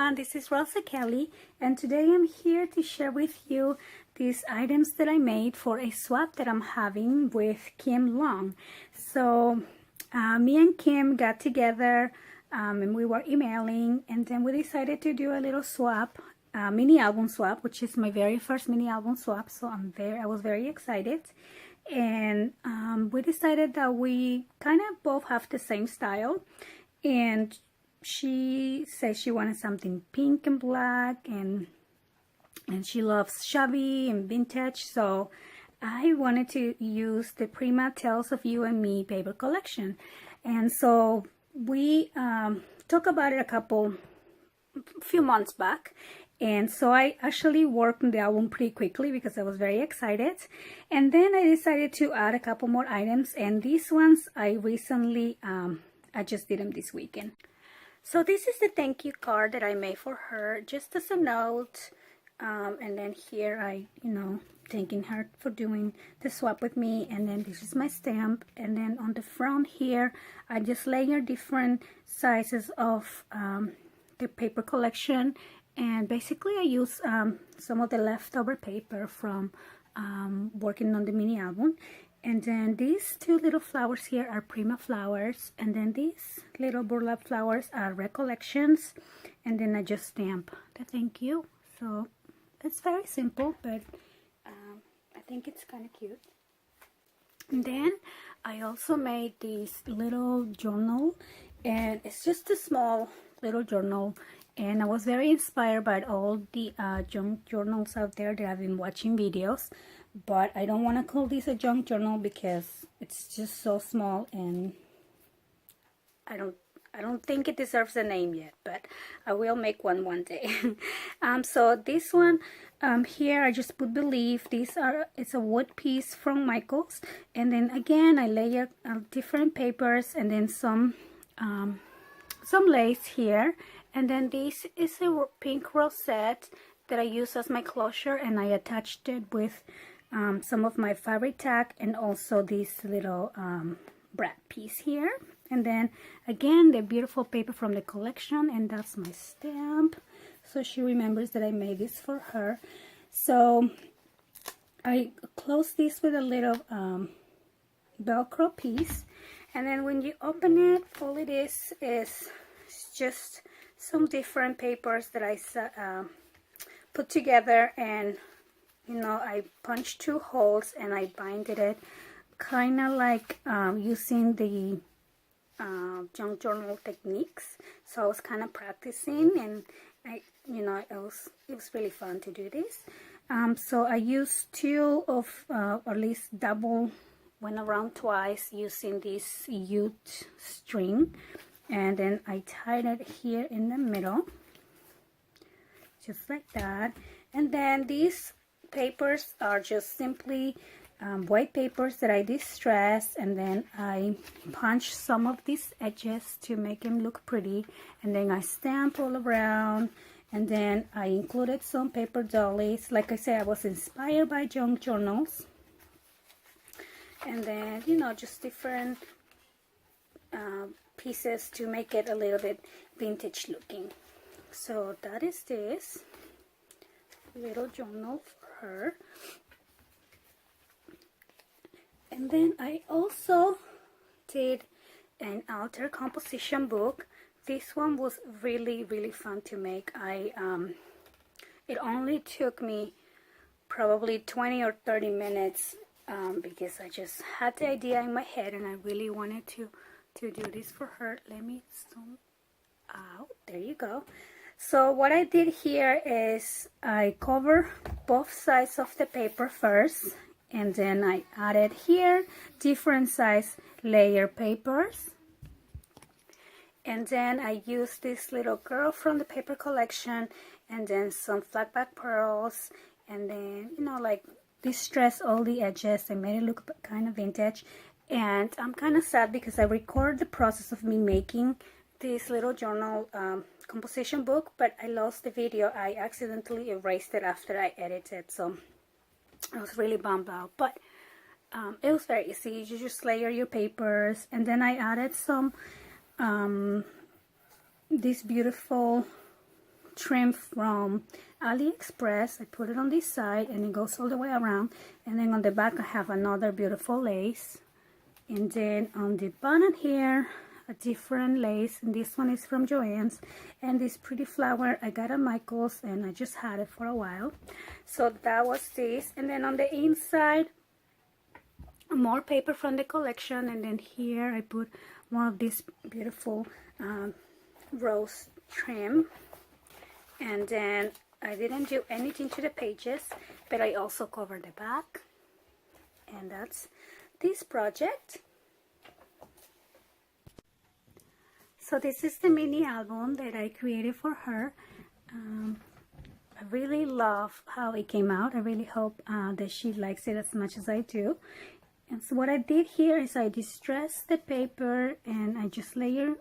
everyone, this is Rosa Kelly, and today I'm here to share with you these items that I made for a swap that I'm having with Kim Long. So me and Kim got together and we were emailing, and then we decided to do a little swap, mini album swap, which is my very first mini album swap. So I was very excited, and we decided that we kind of both have the same style, and she said she wanted something pink and black, and she loves shabby and vintage, so I wanted to use the Prima Tales of You and Me paper collection. And so we talked about it a few months back, and so I actually worked on the album pretty quickly because I was very excited. And then I decided to add a couple more items, and these ones I recently I just did them this weekend. So this is the thank you card that I made for her, just as a note. And then here I, thanking her for doing the swap with me. And then this is my stamp. And then on the front here, I just layer different sizes of the paper collection. And basically I use some of the leftover paper from working on the mini album. And then these two little flowers here are Prima flowers, and then these little burlap flowers are Recollections, and then I just stamp the thank you. So it's very simple, but I think it's kind of cute. And then I also made this little journal, and it's just a small little journal, and I was very inspired by all the junk journals out there that I've been watching videos. But I don't want to call this a junk journal because it's just so small, and I don't think it deserves a name yet, but I will make one day. So this one here I just put Believe. It's a wood piece from Michaels, and then again I layer different papers, and then some lace here, and then this is a pink rosette that I use as my closure, and I attached it with some of my fabric tack and also this little brad piece here. And then again the beautiful paper from the collection, and that's my stamp, so she remembers that I made this for her. So I close this with a little velcro piece, and then when you open it, all it is just some different papers that I put together, and I punched 2 holes and I binded it, kind of like using the junk journal techniques. So I was kind of practicing, and it was really fun to do this. So I used 2 of, or at least double, went around twice using this jute string, and then I tied it here in the middle, just like that. And then these papers are just simply white papers that I distress, and then I punch some of these edges to make them look pretty, and then I stamp all around. And then I included some paper dollies. Like I said, I was inspired by junk journals, and then just different pieces to make it a little bit vintage looking. So that is this little journal for her. And then I also did an altar composition book. This one was really fun to make. It only took me probably 20 or 30 minutes because I just had the idea in my head, and I really wanted to do this for her. Let me zoom out. There you go. So what I did here is I cover both sides of the paper first, and then I added here different size layer papers. And then I used this little girl from the paper collection, and then some flat back pearls, and then like distress all the edges and made it look kind of vintage. And I'm kind of sad because I recorded the process of me making this little journal composition book, but I lost the video. I accidentally erased it after I edited, so I was really bummed out. But it was very easy. You just layer your papers, and then I added some this beautiful trim from AliExpress. I put it on this side and it goes all the way around, and then on the back I have another beautiful lace, and then on the bottom here a different lace, and this one is from Joann's, and this pretty flower I got at Michael's and I just had it for a while. So that was this, and then on the inside more paper from the collection, and then here I put one of these beautiful rose trim, and then I didn't do anything to the pages, but I also covered the back, and that's this project. So this is the mini album that I created for her. I really love how it came out. I really hope that she likes it as much as I do. And so what I did here is I distressed the paper and I just layer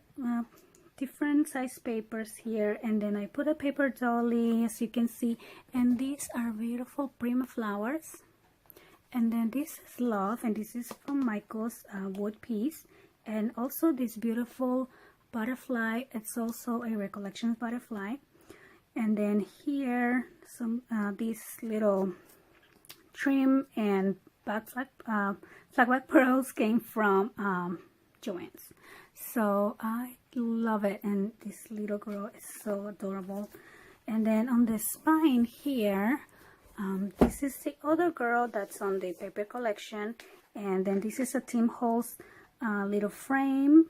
different size papers here, and then I put a paper dolly, as you can see, and these are beautiful Prima flowers. And then this is love, and this is from Michael's wood piece, and also this beautiful butterfly. It's also a Recollections butterfly. And then here some these little trim and flag pearls came from Joann's. So I love it, and this little girl is so adorable. And then on the spine here, this is the other girl that's on the paper collection, and then this is a Tim Holtz little frame,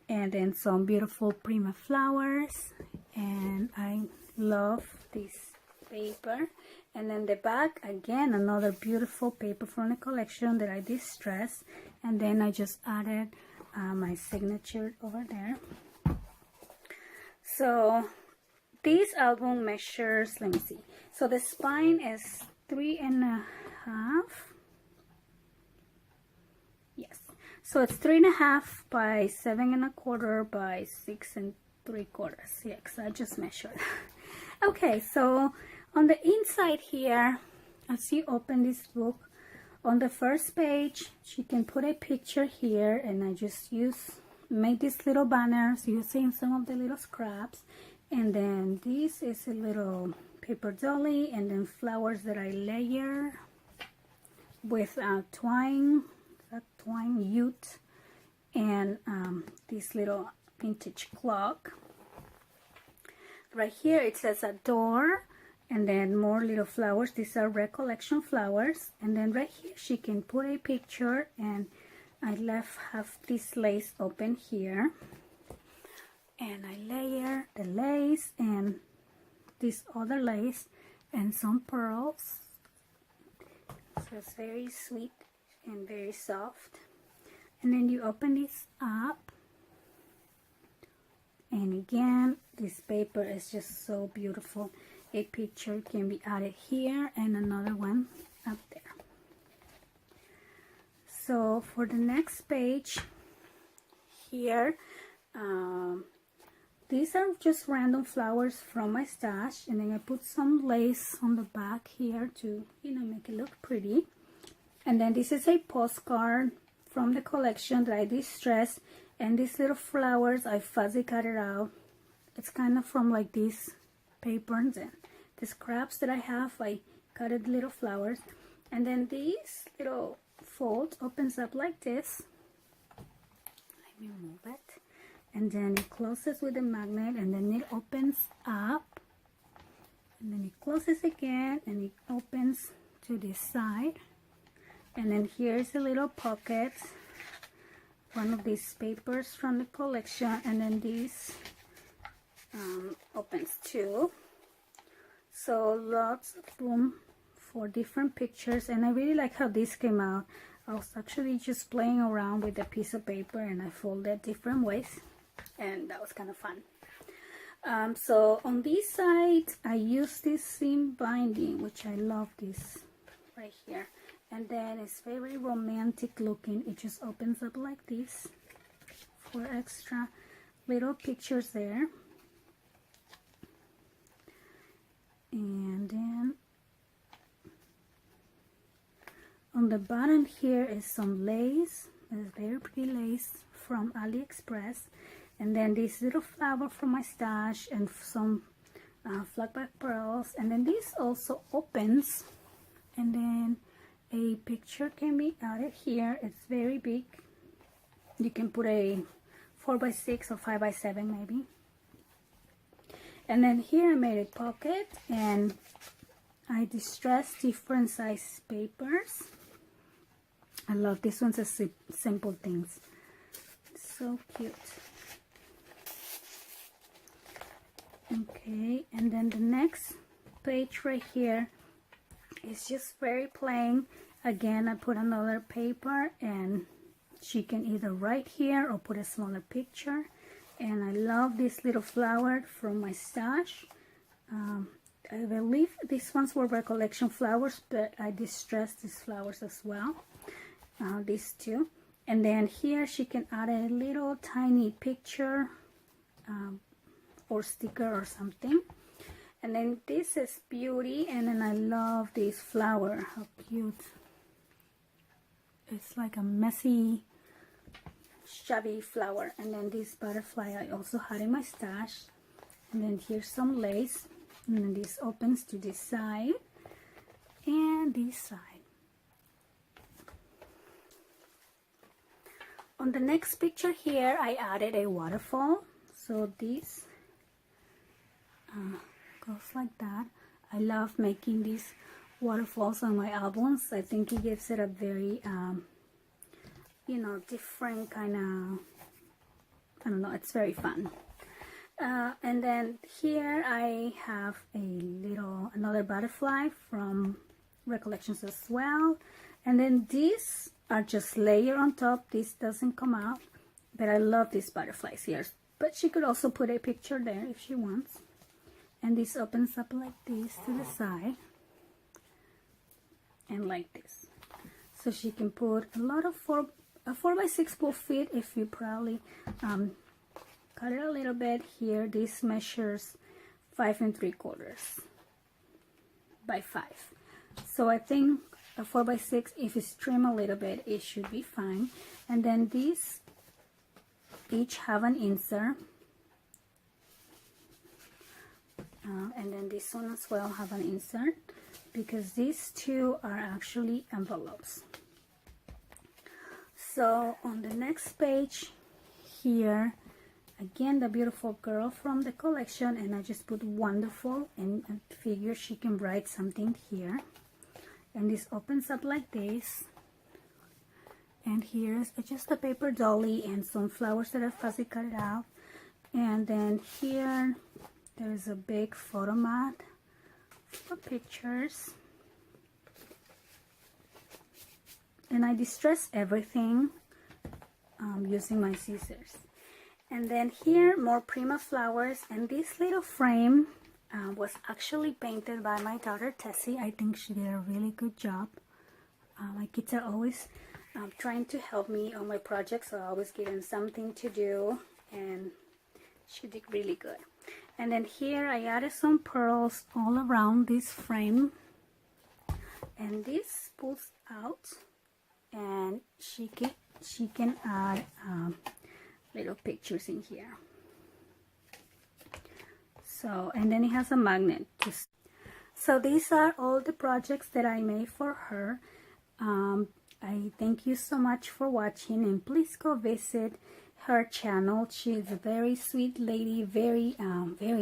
and then some beautiful Prima flowers, and I love this paper. And then the back, again, another beautiful paper from the collection that I distressed, and then I just added my signature over there. So this album measures, let me see, so the spine is 3.5, yes, so it's 3.5 by 7.25 by 6.75, yes, I just measured. Okay, so on the inside here, as you open this book, on the first page you can put a picture here, and I just made these little banners using some of the little scraps. And then this is a little paper dolly, and then flowers that I layer with twine jute, and this little vintage clock. Right here it says adore, and then more little flowers. These are Recollection flowers. And then right here she can put a picture, and I have this lace open here, and I layer the lace and this other lace and some pearls. So it's very sweet and very soft. And then you open this up, and again this paper is just so beautiful. A picture can be added here and another one up there. So for the next page here, these are just random flowers from my stash, and then I put some lace on the back here to, make it look pretty. And then this is a postcard from the collection that I distressed, and these little flowers I fuzzy cut it out. It's kind of from like these papers, and the scraps that I have, I cut it little flowers. And then these little fold opens up like this. Let me move it. And then it closes with a magnet, and then it opens up, and then it closes again, and it opens to this side. And then here's a little pocket, one of these papers from the collection, and then this opens too. So lots of room for different pictures, and I really like how this came out. I was actually just playing around with a piece of paper, and I folded different ways, and that was kind of fun. So on this side I use this seam binding, which I love this right here, and then it's very romantic looking. It just opens up like this for extra little pictures there. And then on the bottom here is some lace. It's very pretty lace from AliExpress. And then this little flower from my stash, and some flat back pearls, and then this also opens, and then a picture can be added here. It's very big. You can put a 4x6 or 5x7 maybe. And then here I made a pocket, and I distressed different size papers. I love this one's a simple things. So cute. Okay, and then the next page right here is just very plain. Again, I put another paper, and she can either write here or put a smaller picture. And I love this little flower from my stash. I believe these ones were recollection flowers, but I distressed these flowers as well. These two. And then here she can add a little tiny picture or sticker or something. And then this is Beauty, and then I love this flower. How cute. It's like a messy, shabby flower. And then this butterfly I also had in my stash. And then here's some lace. And then this opens to this side and this side. On the next picture here, I added a waterfall. So this goes like that. I love making these waterfalls on my albums. I think it gives it a very, you know, different kind of, I don't know, it's very fun. And then here I have another butterfly from Recollections as well. And then these are just layer on top. This doesn't come out, but I love these butterflies here. But she could also put a picture there if she wants. And this opens up like this to the side. And like this. So she can put a lot of 4x6 will fit if you probably cut it a little bit here. This measures 5 3/4 by 5. So I think a 4x6, if it's trimmed a little bit, it should be fine. And then these each have an insert. And then this one as well have an insert, because these two are actually envelopes. So on the next page here, again, the beautiful girl from the collection, and I just put wonderful, and I figure she can write something here. And this opens up like this. And here's just a paper dolly and some flowers that I fussy cut it out. And then here there's a big photo mat for pictures. And I distress everything using my scissors. And then here, more Prima flowers, and this little frame was actually painted by my daughter Tessie. I think she did a really good job. My kids are always trying to help me on my projects, so I always give them something to do, and she did really good. And then here I added some pearls all around this frame, and this pulls out, and she can add little pictures in here. So, and then it has a magnet. So these are all the projects that I made for her. I thank you so much for watching, and please go visit her channel. She's a very sweet lady, very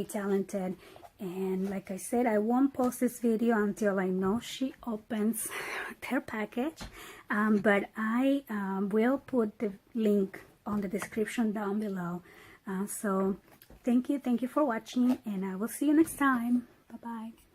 talented. And like I said, I won't post this video until I know she opens her package, but I will put the link on the description down below. So thank you for watching, and I will see you next time. Bye bye.